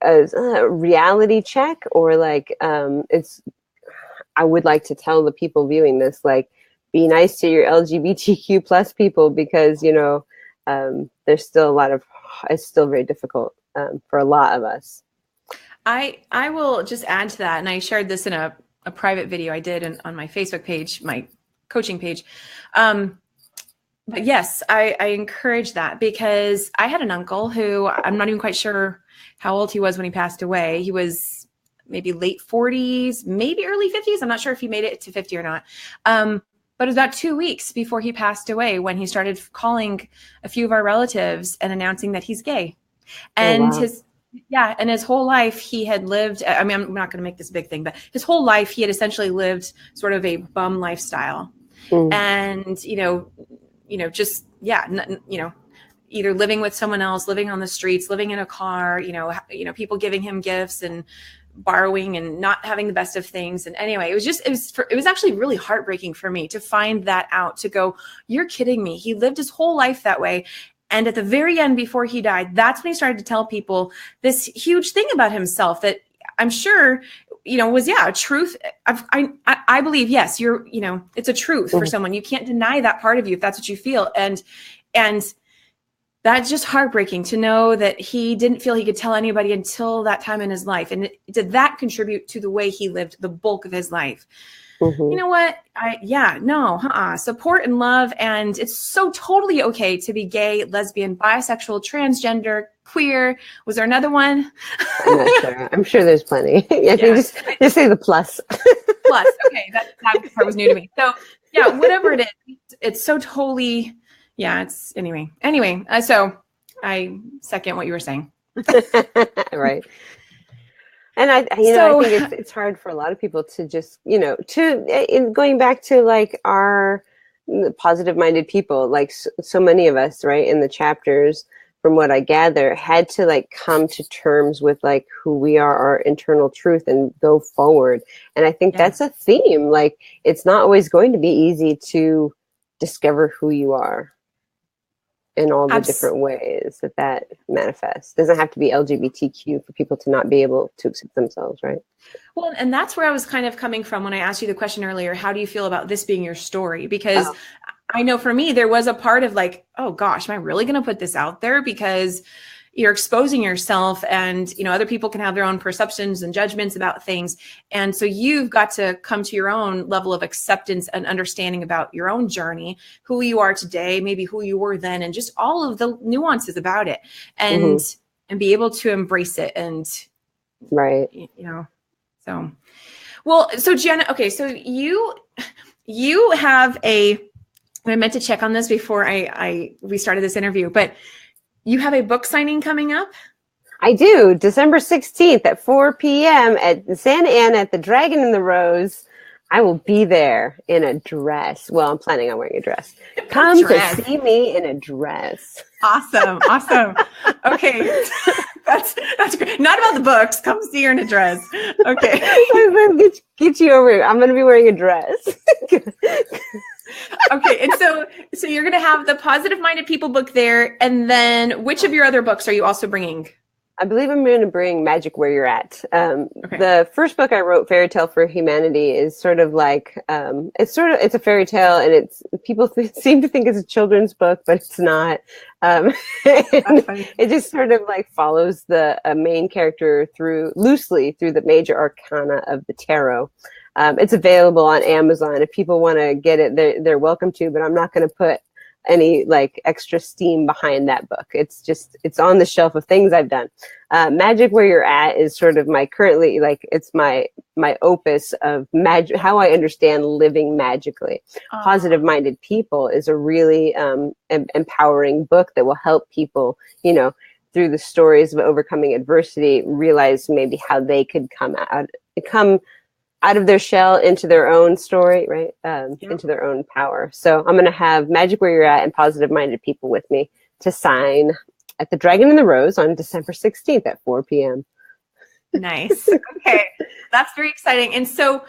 a reality check, or like, I would like to tell the people viewing this, like, be nice to your LGBTQ plus people, because, there's still it's still very difficult for a lot of us. I will just add to that. And I shared this in a private video I did on my Facebook page, my coaching page. But yes, I encourage that, because I had an uncle who, I'm not even quite sure how old he was when he passed away. He was maybe late 40s, maybe early 50s. I'm not sure if he made it to 50 or not. But it was about 2 weeks before he passed away when he started calling a few of our relatives and announcing that he's gay. And and his whole life he had lived, I mean, I'm not going to make this a big thing, but his whole life he had essentially lived sort of a bum lifestyle. And, either living with someone else, living on the streets, living in a car, people giving him gifts and borrowing and not having the best of things. And anyway, it was actually really heartbreaking for me to find that out, to go, you're kidding me. He lived his whole life that way. And at the very end, before he died, that's when he started to tell people this huge thing about himself, that I'm sure, was, a truth. I believe, yes, it's a truth for someone. You can't deny that part of you if that's what you feel. And that's just heartbreaking to know that he didn't feel he could tell anybody until that time in his life. And did that contribute to the way he lived the bulk of his life? You know what? Support and love. And it's so totally okay to be gay, lesbian, bisexual, transgender, queer. Was there another one? I'm not sure. I'm sure there's plenty. Just say the plus. Plus. Okay. That part was new to me. So yeah, whatever it is, it's so totally, it's anyway. So I second what you were saying. Right. And I think it's hard for a lot of people to just, going back to like our positive-minded people, like so many of us, right, in the chapters, from what I gather, had to like come to terms with like who we are, our internal truth, and go forward. And I think that's a theme. Like, it's not always going to be easy to discover who you are in all the different ways that manifests. It doesn't have to be LGBTQ for people to not be able to accept themselves, right? Well, and that's where I was kind of coming from when I asked you the question earlier, how do you feel about this being your story? Because I know for me, there was a part of like, oh gosh, am I really going to put this out there? Because you're exposing yourself, and, other people can have their own perceptions and judgments about things. And so you've got to come to your own level of acceptance and understanding about your own journey, who you are today, maybe who you were then, and just all of the nuances about it, and be able to embrace it. And, right. So Giana, okay. So you have I meant to check on this before we started this interview, but you have a book signing coming up? I do. December 16th at 4 p.m. at Santa Ana at the Dragon and the Rose. I will be there in a dress. Well, I'm planning on wearing a dress. Come to see me in a dress. Awesome. Okay. That's great. Not about the books. Come see her in a dress. Okay. Get you over here. I'm going to be wearing a dress. Okay. And so you're going to have the Positive Minded People book there. And then which of your other books are you also bringing? I believe I'm going to bring Magick Where You're At. The first book I wrote, Fairy Tale for Humanity, is sort of like, it's a fairy tale, and people seem to think it's a children's book, but it's not. It just sort of like follows the main character loosely through the major arcana of the tarot. It's available on Amazon. If people want to get it, they're welcome to, but I'm not going to put any like extra steam behind that book. It's on the shelf of things I've done. Magick Where You're At is sort of my currently, like, it's my opus of magic, how I understand living magically. Positive Minded People is a really empowering book that will help people, through the stories of overcoming adversity, realize maybe how they could come out of their shell into their own story, right? Into their own power. So I'm going to have Magick Where You're At and Positive Minded People with me to sign at the Dragon and the Rose on December 16th at 4 p.m. Nice. Okay. That's very exciting. And so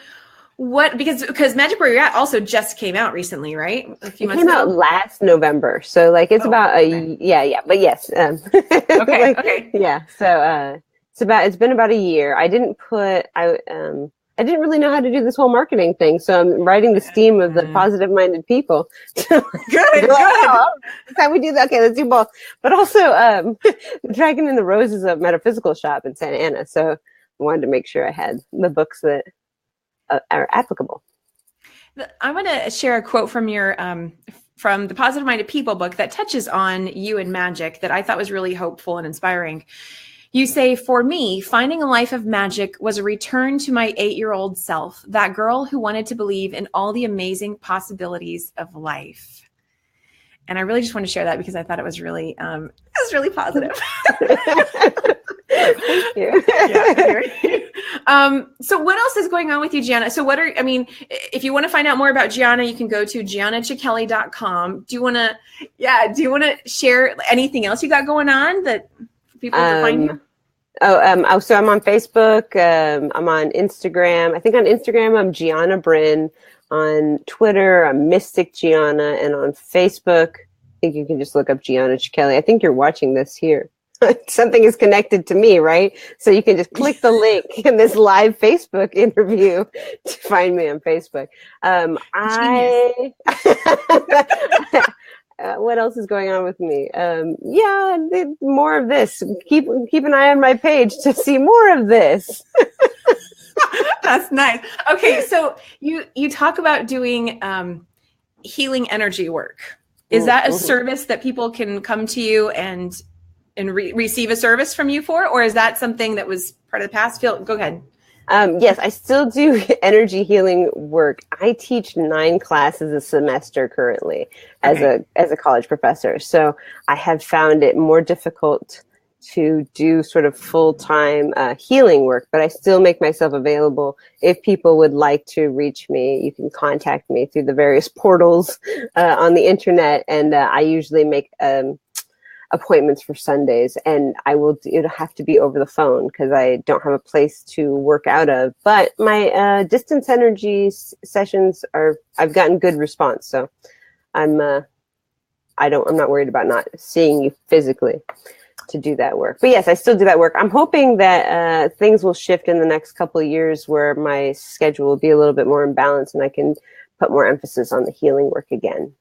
because Magick Where You're At also just came out recently, right? A few months ago? It came out last November. So like it's about but yes. Okay. Yeah. So it's been about a year. I didn't really know how to do this whole marketing thing, so I'm writing the steam of the positive-minded people. Good. That's how we do that. Okay, let's do both. But also, the Dragon and the Rose is a metaphysical shop in Santa Ana, so I wanted to make sure I had the books that are applicable. I'm going to share a quote from your from the Positive Minded People book that touches on you and magic that I thought was really hopeful and inspiring. You say, for me, finding a life of magic was a return to my 8-year-old self, that girl who wanted to believe in all the amazing possibilities of life. And I really just want to share that because I thought it was really positive. Thank you. So what else is going on with you, Giana? So if you want to find out more about Giana, you can go to GianaCicchelli.com. Do you want to share anything else you got going on that people can find you? So I'm on Facebook. I'm on Instagram. I think on Instagram, I'm Giana Bryn. On Twitter, I'm Mystic Giana. And on Facebook, I think you can just look up Giana Cicchelli. I think you're watching this here. something is connected to me, right? So you can just click the link in this live Facebook interview to find me on Facebook. What else is going on with me? More of this. Keep an eye on my page to see more of this. That's nice. Okay, so you talk about doing healing energy work. Is that a service that people can come to you and receive a service from you for, or is that something that was part of the past? Go ahead. Yes, I still do energy healing work. I teach 9 classes a semester currently as a college professor. So I have found it more difficult to do sort of full-time healing work, but I still make myself available. If people would like to reach me, you can contact me through the various portals on the internet, and I usually make appointments for Sundays, and it'll have to be over the phone because I don't have a place to work out of. But my distance energy sessions I've gotten good response, so I'm not worried about not seeing you physically to do that work. But yes, I still do that work. I'm hoping that things will shift in the next couple of years where my schedule will be a little bit more in balance and I can put more emphasis on the healing work again.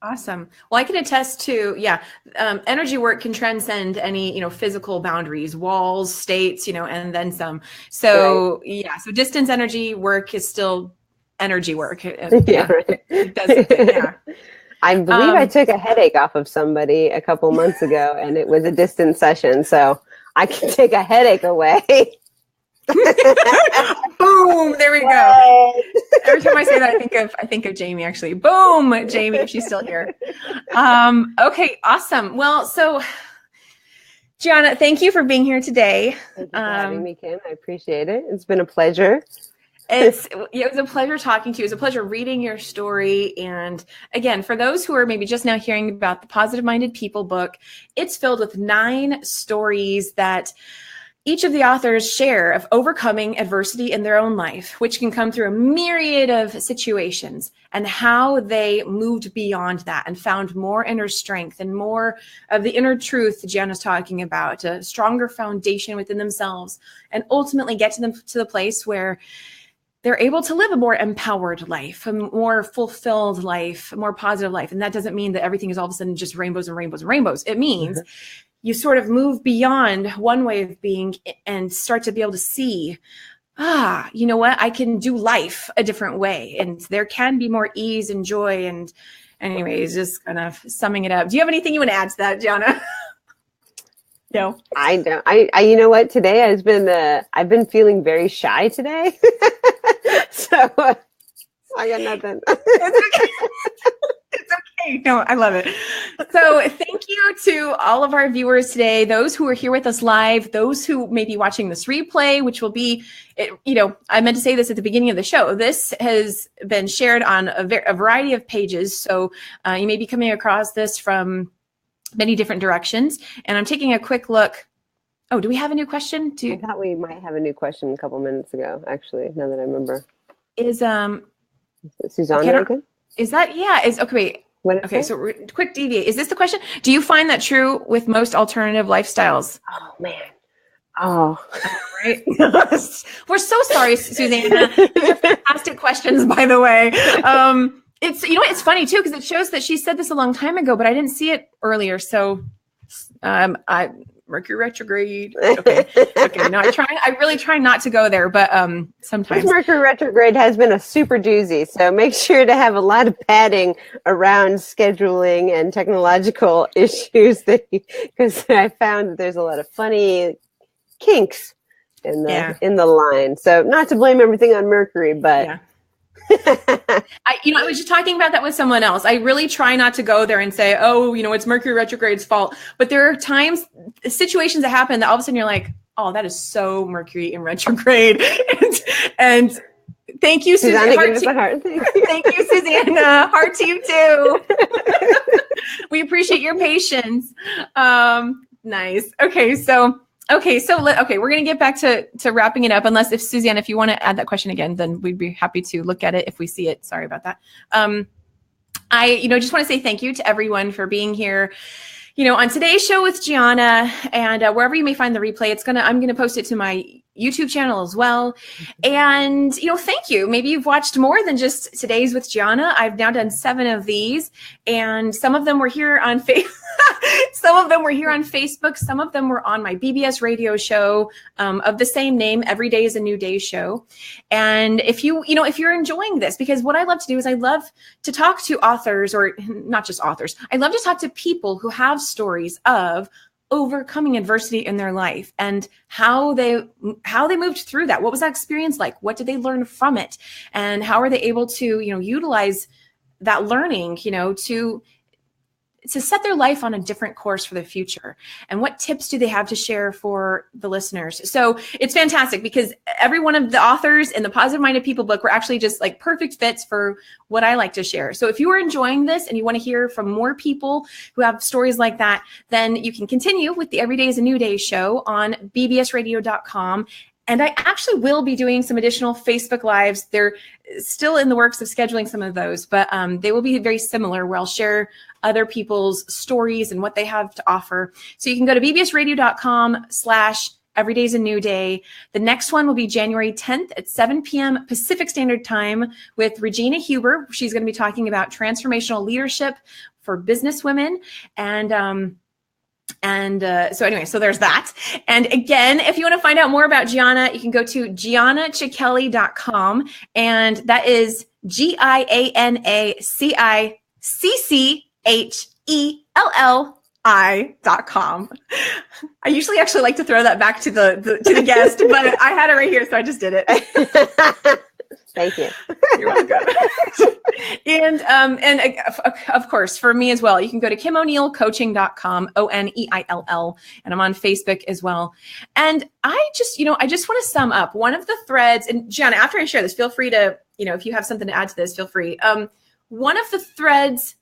Awesome. Well, I can attest to, energy work can transcend any, physical boundaries, walls, states, and then some. So so distance energy work is still energy work. It does. I believe I took a headache off of somebody a couple months ago, and it was a distance session, so I can take a headache away. Boom! There we go. Every time I say that, I think of Jamie. Actually, boom, Jamie, if she's still here. Okay, awesome. Well, so Giana, thank you for being here today. Thank you for having me, Kim. I appreciate it. It's been a pleasure. It was a pleasure talking to you. It was a pleasure reading your story. And again, for those who are maybe just now hearing about the Positive Minded People book, it's filled with 9 stories that each of the authors share of overcoming adversity in their own life, which can come through a myriad of situations, and how they moved beyond that and found more inner strength and more of the inner truth Giana's talking about, a stronger foundation within themselves, and ultimately get to the place where they're able to live a more empowered life, a more fulfilled life, a more positive life. And that doesn't mean that everything is all of a sudden just rainbows and rainbows and rainbows. It means you sort of move beyond one way of being and start to be able to see, you know what? I can do life a different way. And there can be more ease and joy. And anyways, just kind of summing it up. Do you have anything you want to add to that, Giana? No, I don't. I you know what? Today I've been feeling very shy today, so I got nothing. It's okay. No, I love it. So thank you to all of our viewers today, those who are here with us live, those who may be watching this replay, which will be, I meant to say this at the beginning of the show. This has been shared on a variety of pages. So you may be coming across this from many different directions. And I'm taking a quick look. Oh, do we have a new question? I thought we might have a new question a couple minutes ago, actually, now that I remember. Is Susanna again? Is that, okay, wait. Okay, so quick deviate. Is this the question? Do you find that true with most alternative lifestyles? Oh, man. Oh, right. We're so sorry, Susanna. These are fantastic questions, by the way. It's, it's funny too, because it shows that she said this a long time ago, but I didn't see it earlier. So, Mercury retrograde. Okay. No, I really try not to go there, but sometimes. This Mercury retrograde has been a super doozy. So make sure to have a lot of padding around scheduling and technological issues, because I found that there's a lot of funny kinks in the line. So not to blame everything on Mercury, but. Yeah. I was just talking about that with someone else. I really try not to go there and say, it's Mercury retrograde's fault. But there are situations that happen that all of a sudden you're like, oh, that is so Mercury in retrograde. and thank you, Susanna. Thank you, Susanna. Heart to you too. We appreciate your patience. Nice. Okay, we're going to get back to wrapping it up, unless if Suzanne, if you want to add that question again, then we'd be happy to look at it if we see it. Sorry about that. I just want to say thank you to everyone for being here. on today's show with Giana, and wherever you may find the replay, I'm gonna post it to my YouTube channel as well. And thank you. Maybe you've watched more than just today's with Giana. I've now done 7 of these, and some of them were here on some of them were here on Facebook. Some of them were on my BBS radio show of the same name, Every Day is a New Day show. And if you're enjoying this, because what I love to do is I love to talk to authors, or not just authors. I love to talk to people who have stories of overcoming adversity in their life and how they moved through that. What was that experience like? What did they learn from it? And how are they able to, utilize that learning, to set their life on a different course for the future? And what tips do they have to share for the listeners? So it's fantastic, because every one of the authors in the Positive Minded People book were actually just like perfect fits for what I like to share. So if you are enjoying this and you want to hear from more people who have stories like that, then you can continue with the Every Day is a New Day show on bbsradio.com. And I actually will be doing some additional Facebook Lives. They're still in the works of scheduling some of those, but they will be very similar, where I'll share other people's stories and what they have to offer. So you can go to bbsradio.com/everyday's a new day. The next one will be January 10th at 7 p.m. Pacific Standard Time with Regina Huber. She's going to be talking about transformational leadership for business women. So there's that. And again, if you want to find out more about Giana, you can go to GianaCicchelli.com, and that is GianaCicchelli.com. I usually actually like to throw that back to the guest, but I had it right here, so I just did it. Thank you. You're welcome. And of course, for me as well, you can go to KimO'NeillCoaching.com, ONEILL, and I'm on Facebook as well. And I just want to sum up one of the threads. And Giana, after I share this, feel free to, if you have something to add to this, feel free. One of the threads,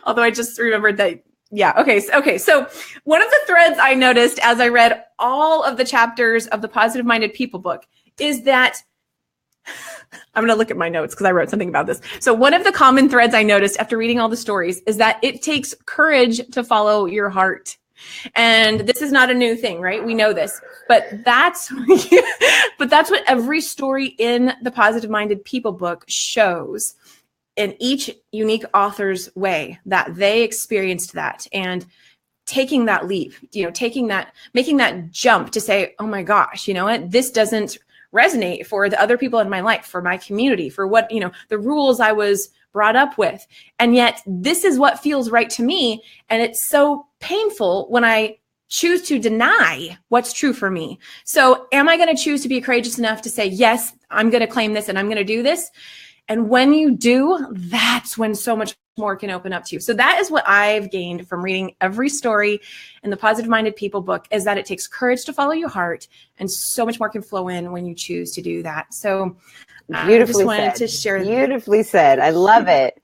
although I just remembered that. Yeah. Okay. So one of the threads I noticed as I read all of the chapters of the Positive Minded People book is that I'm going to look at my notes because I wrote something about this. So one of the common threads I noticed after reading all the stories is that it takes courage to follow your heart. And this is not a new thing, right? We know this, but that's what every story in the Positive Minded People book shows, in each unique author's way, that they experienced that, and taking that leap, making that jump to say, oh my gosh, you know what, this doesn't resonate for the other people in my life, for my community, for what, the rules I was brought up with. And yet this is what feels right to me. And it's so painful when I choose to deny what's true for me. So am I going to choose to be courageous enough to say, yes, I'm going to claim this and I'm going to do this? And when you do, that's when so much more can open up to you. So that is what I've gained from reading every story in the Positive Minded People book, is that it takes courage to follow your heart, and so much more can flow in when you choose to do that. So I just wanted to share. Beautifully said. I love it.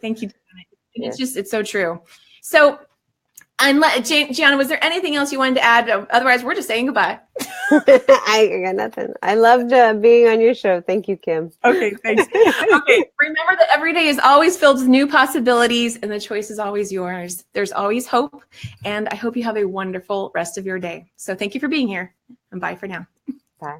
Thank you. It's so true. So Giana, was there anything else you wanted to add? Otherwise, we're just saying goodbye. I got nothing. I loved being on your show. Thank you, Kim. Okay, thanks. Okay, remember that every day is always filled with new possibilities, and the choice is always yours. There's always hope, and I hope you have a wonderful rest of your day. So thank you for being here, and bye for now. Bye.